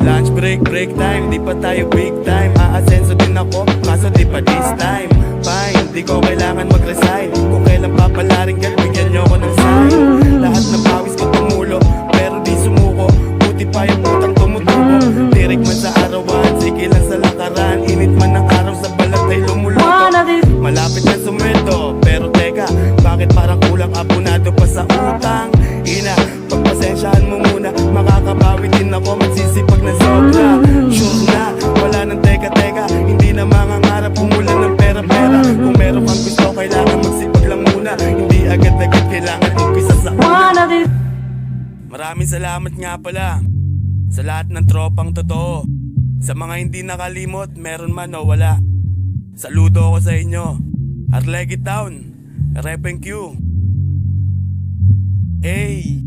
Lunch break, break time, di pa tayo big time. Aasenso din ako, kaso di pa this time. Fine, di ko kailangan mag-resign. Kung kailan papalaring yan, bigyan nyo ko ng sign. Lahat ng pawis ko tumulo, pero di sumuko. Buti pa yung putang tumutubo. Tirik man sa arawan, sige lang sa lakaran. Init man ng araw sa balat ay lumuluto. Malapit na sumweldo, pero teka, bakit parang kulang abonado pa sa utang? Ina, pagpasensyahan mo muna, makakabawi din ako, magsisipag na sobra. Sure na, wala nang teka-teka, hindi na mangangarap kumulan ng pera-pera. Kung meron kang gusto, kailangan magsipag lang muna. Hindi agad-agad kailangan umpisa sa una. Maraming salamat nga pala sa lahat ng tropang totoo. Sa mga hindi nakalimot, meron man o wala. Saludo ako sa inyo. Arlegit Town, Rep and Q. Hey!